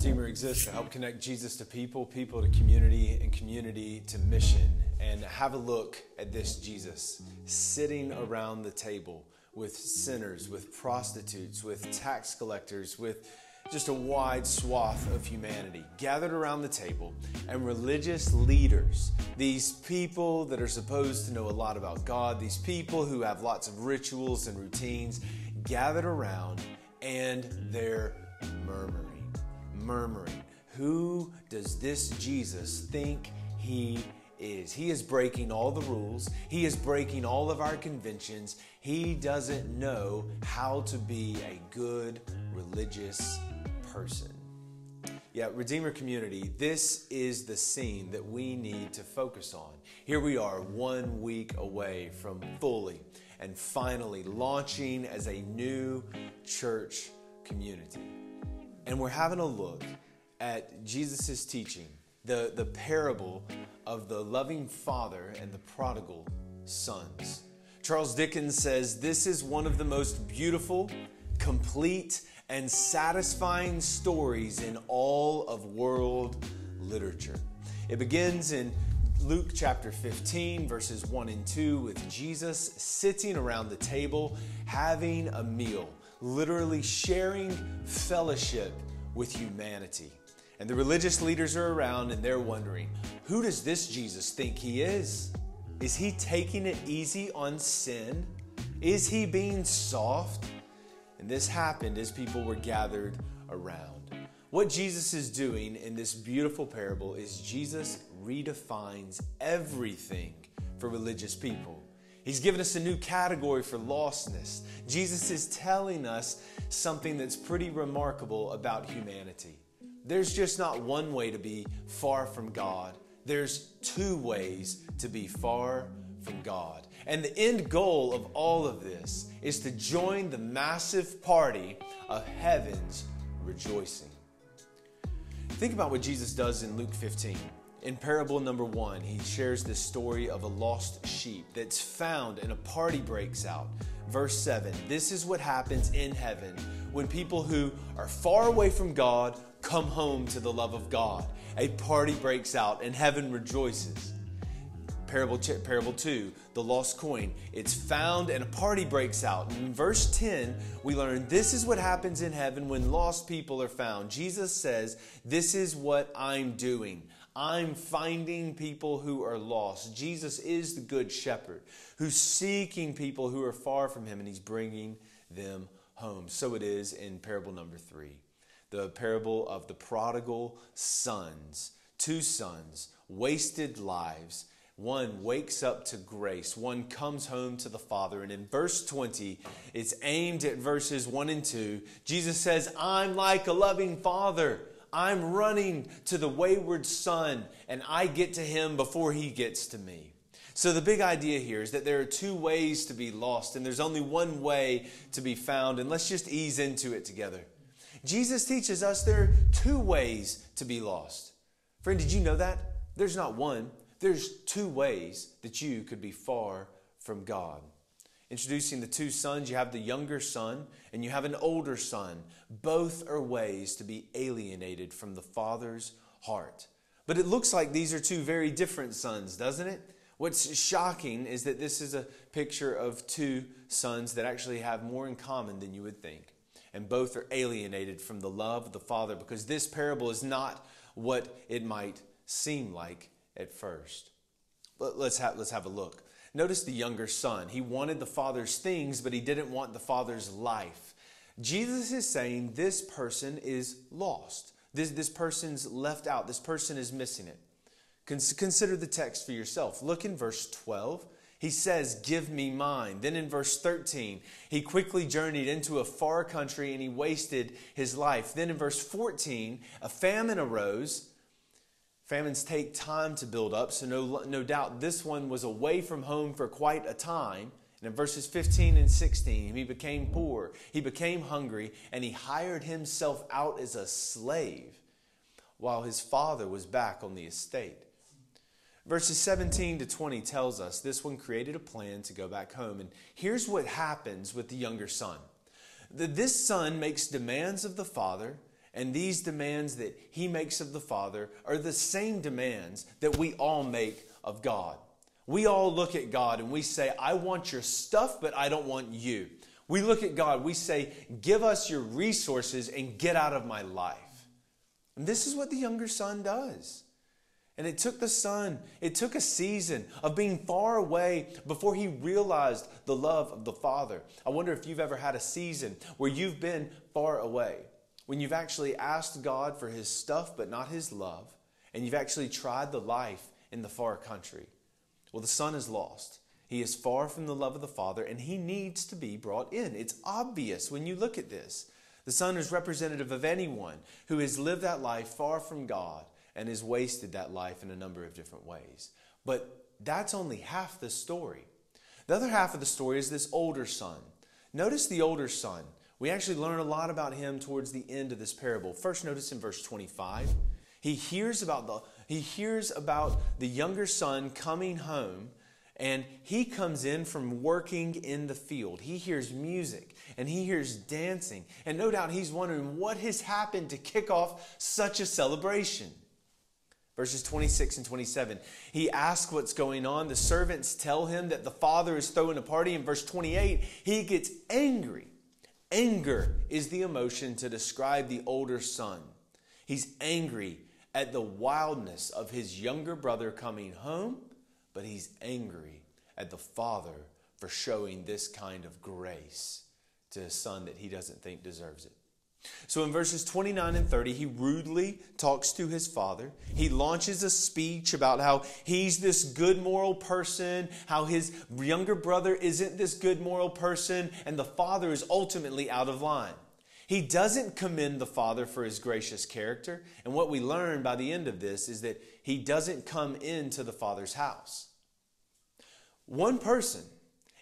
Redeemer exists to help connect Jesus to people, people to community, and community to mission. And have a look at this Jesus sitting around the table with sinners, with prostitutes, with tax collectors, with just a wide swath of humanity gathered around the table, and religious leaders, these people that are supposed to know a lot about God, these people who have lots of rituals and routines, gathered around, and they're murmuring. Who does this Jesus think he is? He is breaking all the rules. He is breaking all of our conventions. He doesn't know how to be a good religious person. Yeah, Redeemer community, this is the scene that we need to focus on. Here we are 1 week away from fully and finally launching as a new church community. And we're having a look at Jesus' teaching, the parable of the loving father and the prodigal sons. Charles Dickens says this is one of the most beautiful, complete, and satisfying stories in all of world literature. It begins in Luke chapter 15, verses 1 and 2, with Jesus sitting around the table, having a meal, literally sharing fellowship with humanity. And the religious leaders are around and they're wondering, who does this Jesus think he is? Is he taking it easy on sin? Is he being soft? And this happened as people were gathered around. What Jesus is doing in this beautiful parable is Jesus redefines everything for religious people. He's given us a new category for lostness. Jesus is telling us something that's pretty remarkable about humanity. There's just not one way to be far from God. There's two ways to be far from God. And the end goal of all of this is to join the massive party of heaven's rejoicing. Think about what Jesus does in Luke 15. In parable number 1, he shares this story of a lost sheep that's found and a party breaks out. Verse 7, this is what happens in heaven when people who are far away from God come home to the love of God. A party breaks out and heaven rejoices. Parable 2, the lost coin. It's found and a party breaks out. And in verse 10, we learn this is what happens in heaven when lost people are found. Jesus says, this is what I'm doing. I'm finding people who are lost. Jesus is the good shepherd who's seeking people who are far from him, and he's bringing them home. So it is in parable number 3, the parable of the prodigal sons. 2 sons, wasted lives. One wakes up to grace. One comes home to the Father. And in verse 20, it's aimed at verses 1 and 2. Jesus says, I'm like a loving father. I'm running to the wayward son, and I get to him before he gets to me. So the big idea here is that there are 2 ways to be lost, and there's only one way to be found. And let's just ease into it together. Jesus teaches us there are 2 ways to be lost. Friend, did you know that? There's not one. There's 2 ways that you could be far from God. Introducing the 2 sons, you have the younger son and you have an older son. Both are ways to be alienated from the Father's heart. But it looks like these are 2 very different sons, doesn't it? What's shocking is that this is a picture of 2 sons that actually have more in common than you would think. And both are alienated from the love of the Father, because this parable is not what it might seem like at first. But let's have a look. Notice the younger son. He wanted the father's things, but he didn't want the father's life. Jesus is saying this person is lost. This person's left out. This person is missing it. Consider the text for yourself. Look in verse 12. He says, give me mine. Then in verse 13, he quickly journeyed into a far country and he wasted his life. Then in verse 14, a famine arose. Famines take time to build up, so no doubt this one was away from home for quite a time. And in verses 15 and 16, he became poor, he became hungry, and he hired himself out as a slave while his father was back on the estate. Verses 17 to 20 tells us this one created a plan to go back home. And here's what happens with the younger son. This son makes demands of the father, And these demands that he makes of the Father are the same demands that we all make of God. We all look at God and we say, I want your stuff, but I don't want you. We look at God, we say, give us your resources and get out of my life. And this is what the younger son does. And it took a season of being far away before he realized the love of the Father. I wonder if you've ever had a season where you've been far away, when you've actually asked God for his stuff but not his love, and you've actually tried the life in the far country. Well, the son is lost. He is far from the love of the Father, and he needs to be brought in. It's obvious when you look at this. The son is representative of anyone who has lived that life far from God and has wasted that life in a number of different ways. But that's only half the story. The other half of the story is this older son. Notice the older son. We actually learn a lot about him towards the end of this parable. First, notice in verse 25, he hears about the younger son coming home, and he comes in from working in the field. He hears music and he hears dancing, and no doubt he's wondering what has happened to kick off such a celebration. Verses 26 and 27, he asks what's going on. The servants tell him that the father is throwing a party. In verse 28, he gets angry. Anger is the emotion to describe the older son. He's angry at the wildness of his younger brother coming home, but he's angry at the father for showing this kind of grace to his son that he doesn't think deserves it. So in verses 29 and 30, he rudely talks to his father. He launches a speech about how he's this good moral person, how his younger brother isn't this good moral person, and the father is ultimately out of line. He doesn't commend the father for his gracious character, and what we learn by the end of this is that he doesn't come into the father's house. One person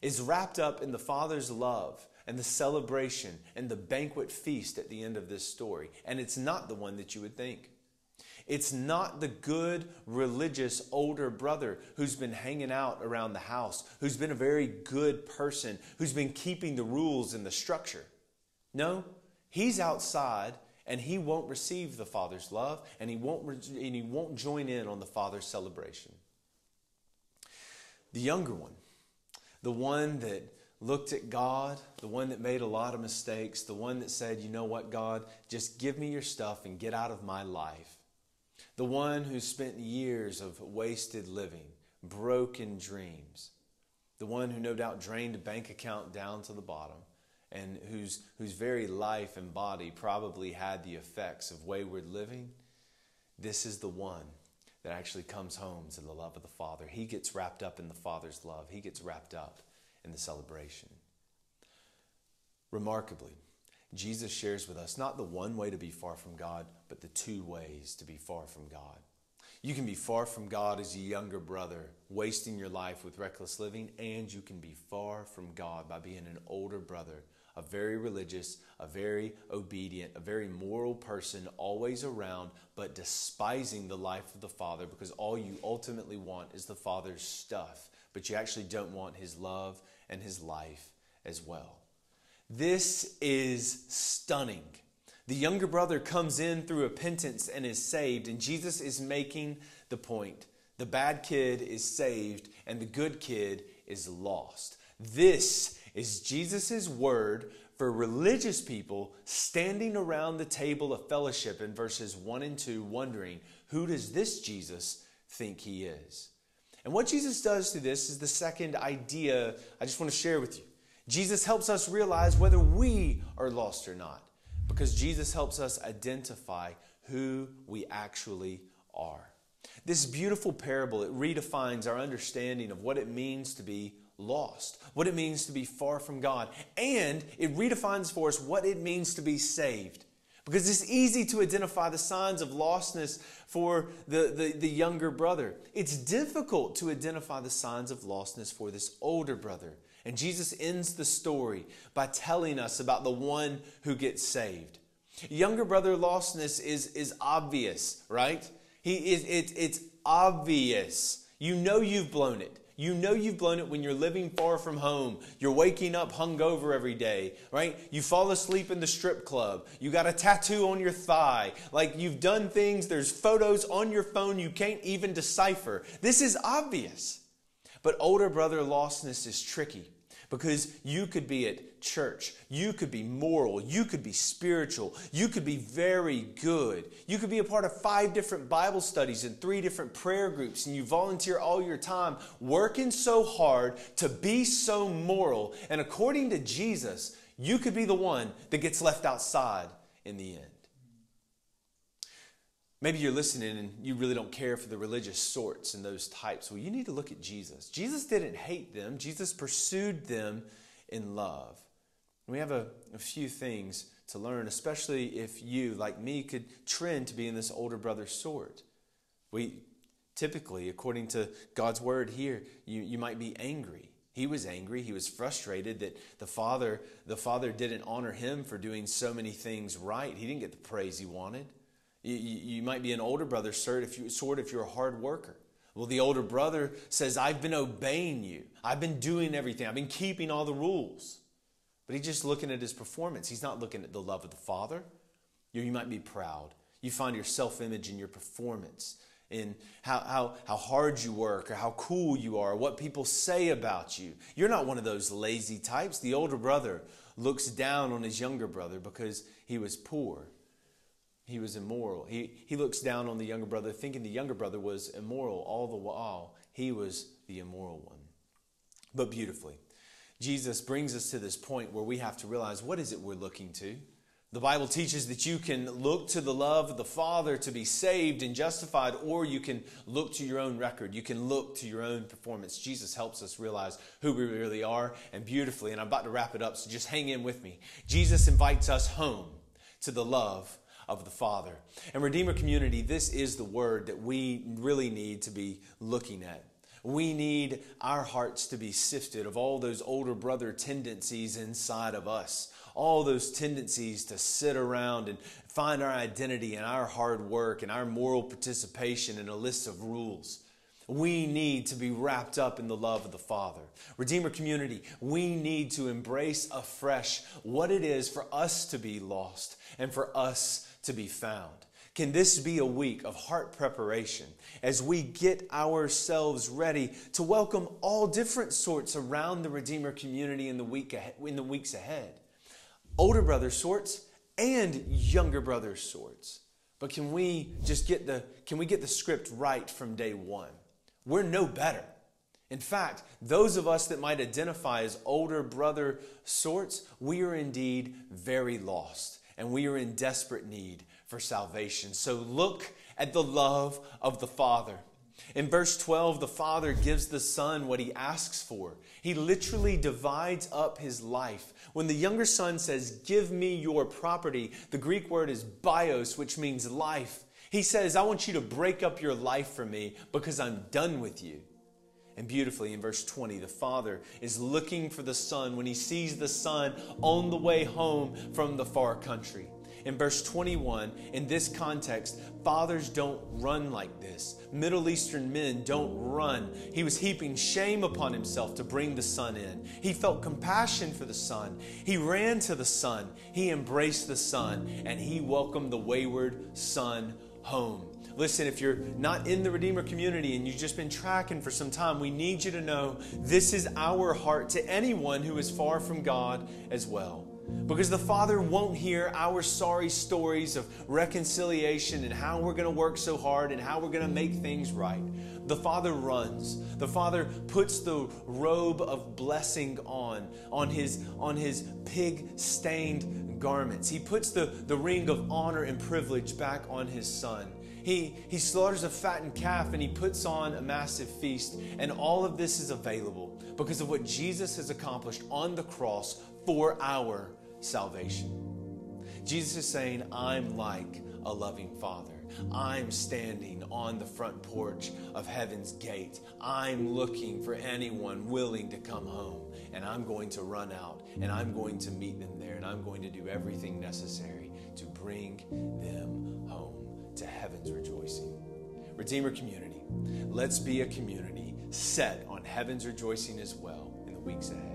is wrapped up in the father's love and the celebration and the banquet feast at the end of this story. And it's not the one that you would think. It's not the good, religious older brother who's been hanging out around the house, who's been a very good person, who's been keeping the rules and the structure. No, he's outside and he won't receive the Father's love, and he won't join in on the Father's celebration. The younger one, the one that looked at God, the one that made a lot of mistakes, the one that said, you know what, God, just give me your stuff and get out of my life. The one who spent years of wasted living, broken dreams. The one who no doubt drained a bank account down to the bottom, and whose very life and body probably had the effects of wayward living. This is the one that actually comes home to the love of the Father. He gets wrapped up in the Father's love. He gets wrapped up in the celebration. Remarkably, Jesus shares with us not the one way to be far from God, but the two ways to be far from God. You can be far from God as a younger brother, wasting your life with reckless living, and you can be far from God by being an older brother, a very religious, a very obedient, a very moral person, always around, but despising the life of the Father, because all you ultimately want is the Father's stuff, but you actually don't want his love and his life as well. This is stunning. The younger brother comes in through repentance and is saved, and Jesus is making the point. The bad kid is saved and the good kid is lost. This is Jesus' word for religious people standing around the table of fellowship in verses 1 and 2, wondering, who does this Jesus think he is? And what Jesus does through this is the second idea I just want to share with you. Jesus helps us realize whether we are lost or not, because Jesus helps us identify who we actually are. This beautiful parable, it redefines our understanding of what it means to be lost, what it means to be far from God, and it redefines for us what it means to be saved. Because it's easy to identify the signs of lostness for the younger brother. It's difficult to identify the signs of lostness for this older brother. And Jesus ends the story by telling us about the one who gets saved. Younger brother lostness is obvious, right? It's obvious. You know you've blown it. You know you've blown it when you're living far from home. You're waking up hungover every day, right? You fall asleep in the strip club. You got a tattoo on your thigh. Like you've done things, there's photos on your phone you can't even decipher. This is obvious. But older brother lostness is tricky because you could be at church. You could be moral. You could be spiritual. You could be very good. You could be a part of 5 different Bible studies and 3 different prayer groups, and you volunteer all your time working so hard to be so moral. And according to Jesus, you could be the one that gets left outside in the end. Maybe you're listening and you really don't care for the religious sorts and those types. Well, you need to look at Jesus. Jesus didn't hate them. Jesus pursued them in love. We have a few things to learn, especially if you, like me, could trend to be in this older brother sort. We typically, according to God's word here, you might be angry. He was angry. He was frustrated that the father didn't honor him for doing so many things right. He didn't get the praise he wanted. You might be an older brother sort if you're a hard worker. Well, the older brother says, I've been obeying you. I've been doing everything. I've been keeping all the rules. But he's just looking at his performance. He's not looking at the love of the Father. You might be proud. You find your self-image in your performance, in how hard you work or how cool you are, what people say about you. You're not one of those lazy types. The older brother looks down on his younger brother because he was poor. He was immoral. He looks down on the younger brother thinking the younger brother was immoral. All the while, he was the immoral one. But beautifully, Jesus brings us to this point where we have to realize, what is it we're looking to? The Bible teaches that you can look to the love of the Father to be saved and justified, or you can look to your own record. You can look to your own performance. Jesus helps us realize who we really are, and beautifully, and I'm about to wrap it up, so just hang in with me. Jesus invites us home to the love of the Father. And Redeemer Community, this is the word that we really need to be looking at. We need our hearts to be sifted of all those older brother tendencies inside of us. All those tendencies to sit around and find our identity in our hard work and our moral participation in a list of rules. We need to be wrapped up in the love of the Father. Redeemer Community, we need to embrace afresh what it is for us to be lost and for us to be found. Can this be a week of heart preparation as we get ourselves ready to welcome all different sorts around the Redeemer Community in the weeks ahead? Older brother sorts and younger brother sorts. But can we get the script right from day one? We're no better. In fact, those of us that might identify as older brother sorts, we are indeed very lost, and we are in desperate need for salvation. So look at the love of the Father. In verse 12, the Father gives the Son what he asks for. He literally divides up his life. When the younger son says, give me your property, the Greek word is bios, which means life. He says, I want you to break up your life for me because I'm done with you. And beautifully in verse 20, the Father is looking for the Son when he sees the Son on the way home from the far country. In verse 21, in this context, fathers don't run like this. Middle Eastern men don't run. He was heaping shame upon himself to bring the Son in. He felt compassion for the Son. He ran to the Son. He embraced the Son, and he welcomed the wayward Son home. Listen, if you're not in the Redeemer Community and you've just been tracking for some time, we need you to know this is our heart to anyone who is far from God as well. Because the Father won't hear our sorry stories of reconciliation and how we're going to work so hard and how we're going to make things right. The Father runs. The Father puts the robe of blessing on his pig-stained garments. He puts the ring of honor and privilege back on his Son. He slaughters a fattened calf and he puts on a massive feast. And all of this is available because of what Jesus has accomplished on the cross for our salvation. Jesus is saying, I'm like a loving Father. I'm standing on the front porch of heaven's gate. I'm looking for anyone willing to come home. And I'm going to run out and I'm going to meet them there. And I'm going to do everything necessary to bring them home to heaven's rejoicing. Redeemer Community, let's be a community set on and heaven's rejoicing as well in the weeks ahead.